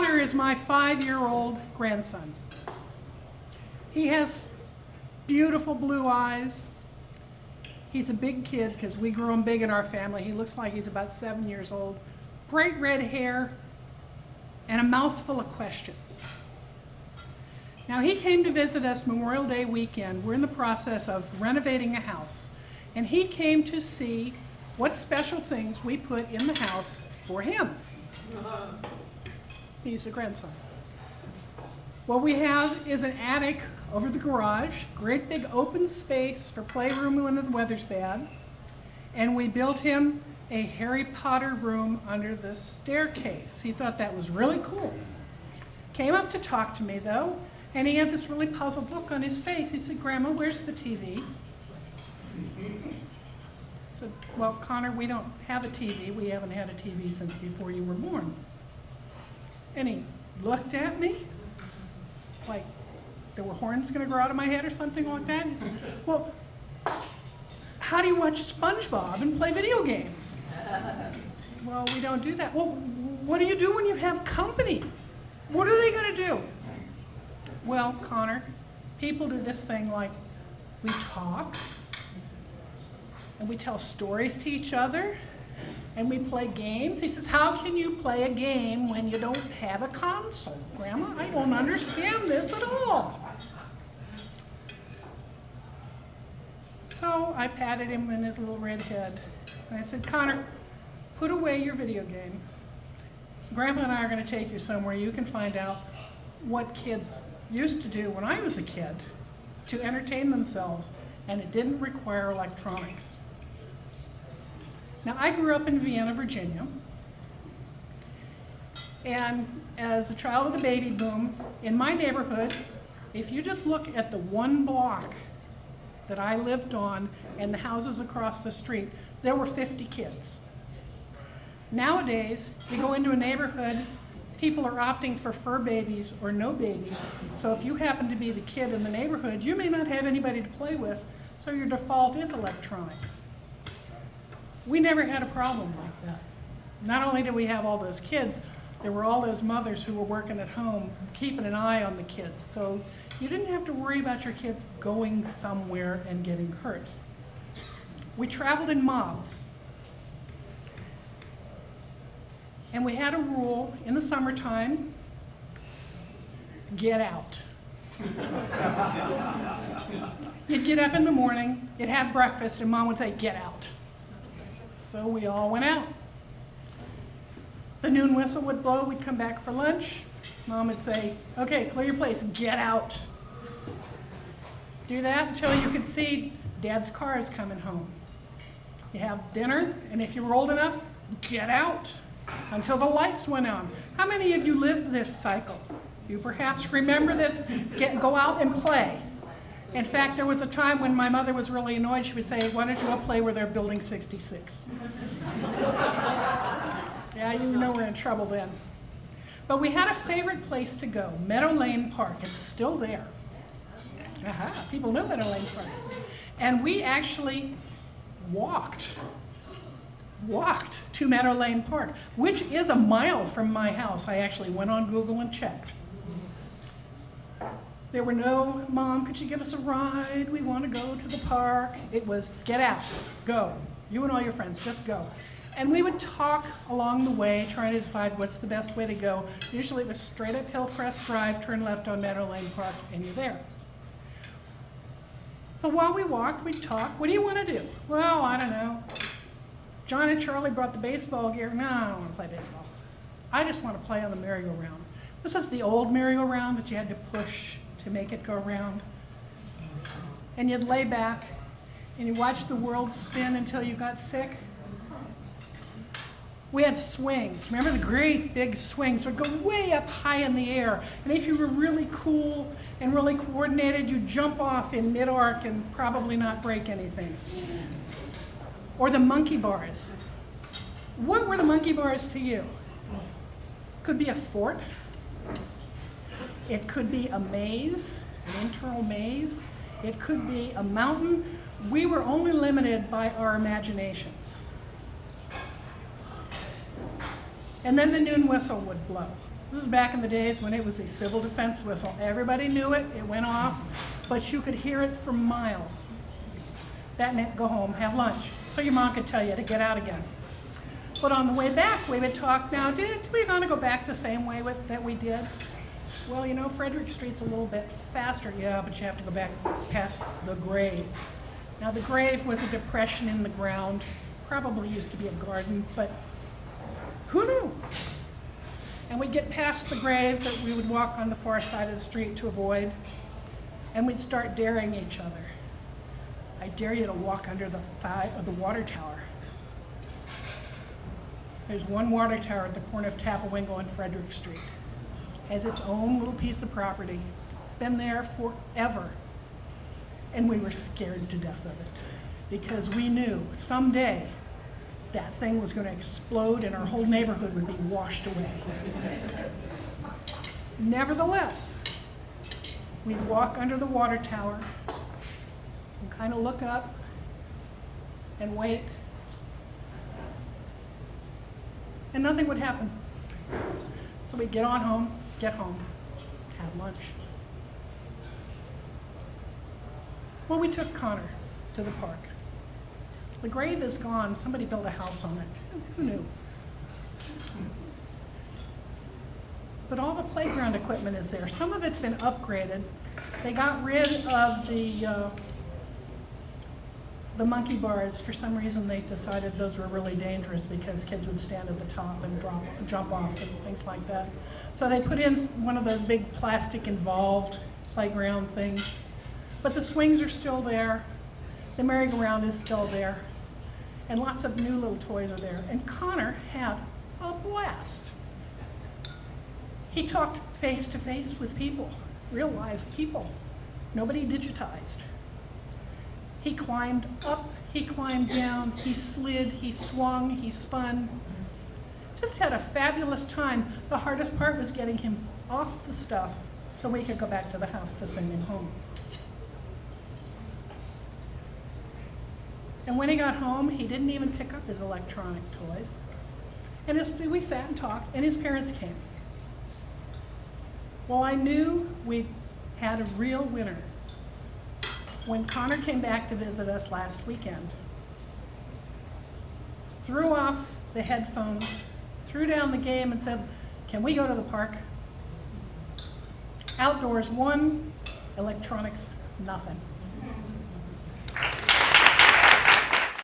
Connor is my 5-year-old grandson. He has beautiful blue eyes. He's a big kid because we grew him big in our family. He looks like he's about 7 years old. Bright red hair and a mouthful of questions. Now, he came to visit us Memorial Day weekend. We're in the process of renovating a house, and he came to see what special things we put in the house for him. He's a grandson. What we have is an attic over the garage, great big open space for playroom when the weather's bad, and we built him a Harry Potter room under the staircase. He thought that was really cool. Came up to talk to me though, and he had this really puzzled look on his face. He said, "Grandma, where's the TV?" I said, "Well, Connor, we don't have a TV. We haven't had a TV since before you were born." And he looked at me like there were horns going to grow out of my head or something like that. He said, "Well, how do you watch SpongeBob and play video games?" "Well, we don't do that." "Well, what do you do when you have company? What are they going to do?" "Well, Connor, people do this thing like we talk, and we tell stories to each other, and we play games." He says, "How can you play a game when you don't have a console? Grandma, I don't understand this at all." So I patted him in his little red head, and I said, "Connor, put away your video game. Grandma and I are going to take you somewhere you can find out what kids used to do when I was a kid to entertain themselves, and it didn't require electronics." Now, I grew up in Vienna, Virginia, and as a child of the baby boom, in my neighborhood, if you just look at the one block that I lived on and the houses across the street, there were 50 kids. Nowadays, you go into a neighborhood, people are opting for fur babies or no babies, so if you happen to be the kid in the neighborhood, you may not have anybody to play with, so your default is electronics. We never had a problem like that. Not only did we have all those kids, there were all those mothers who were working at home, keeping an eye on the kids, so you didn't have to worry about your kids going somewhere and getting hurt. We traveled in mobs. And we had a rule in the summertime: get out. You'd get up in the morning, you'd have breakfast, and Mom would say, "Get out." So we all went out. The noon whistle would blow, we'd come back for lunch. Mom would say, "Okay, clear your place, get out." Do that until you could see Dad's car is coming home. You have dinner, and if you were old enough, get out until the lights went on. How many of you lived this cycle? You perhaps remember this, go out and play. In fact, there was a time when my mother was really annoyed. She would say, "Why don't you go play where they're building 66? Yeah, you know we're in trouble then. But we had a favorite place to go, Meadow Lane Park. It's still there. Aha, people know Meadow Lane Park. And we actually walked to Meadow Lane Park, which is a mile from my house. I actually went on Google and checked. There were no, "Mom, could you give us a ride? We want to go to the park." It was, get out, go. You and all your friends, just go. And we would talk along the way, trying to decide what's the best way to go. Usually it was straight up Hillcrest Drive, turn left on Meadow Lane Park, and you're there. But while we walked, we'd talk. "What do you want to do?" "Well, I don't know. John and Charlie brought the baseball gear." "No, I don't want to play baseball. I just want to play on the merry-go-round." This was the old merry-go-round that you had to push to make it go round. And you'd lay back and you watch the world spin until you got sick. We had swings. Remember the great big swings would go way up high in the air. And if you were really cool and really coordinated, you'd jump off in mid-arc and probably not break anything. Or the monkey bars. What were the monkey bars to you? Could be a fort. It could be a maze, an internal maze. It could be a mountain. We were only limited by our imaginations. And then the noon whistle would blow. This is back in the days when it was a civil defense whistle. Everybody knew it, it went off, but you could hear it for miles. That meant go home, have lunch, so your mom could tell you to get out again. But on the way back, we would talk, now, did we want to go back the same way that we did? Well, you know, Frederick Street's a little bit faster, yeah, but you have to go back past the grave. Now, the grave was a depression in the ground, probably used to be a garden, but who knew? And we'd get past the grave that we would walk on the far side of the street to avoid, and we'd start daring each other. I dare you to walk under the thigh of the water tower. There's one water tower at the corner of Tapawingo and Frederick Street. Has its own little piece of property. It's been there forever. And we were scared to death of it because we knew someday that thing was going to explode and our whole neighborhood would be washed away. Nevertheless, we'd walk under the water tower and kind of look up and wait, and nothing would happen. So we'd get home, have lunch. Well, we took Connor to the park. The grave is gone. Somebody built a house on it. Who knew? But all the playground equipment is there. Some of it's been upgraded. They got rid of the monkey bars. For some reason, they decided those were really dangerous because kids would stand at the top and jump off and things like that. So they put in one of those big plastic involved playground things. But the swings are still there. The merry-go-round is still there. And lots of new little toys are there. And Connor had a blast. He talked face to face with people, real live people. Nobody digitized. He climbed up, he climbed down, he slid, he swung, he spun. Just had a fabulous time. The hardest part was getting him off the stuff so we could go back to the house to send him home. And when he got home, he didn't even pick up his electronic toys. And we sat and talked, and his parents came. Well, I knew we had a real winner when Connor came back to visit us last weekend. Threw off the headphones, threw down the game and said, "Can we go to the park?" Outdoors 1, electronics nothing.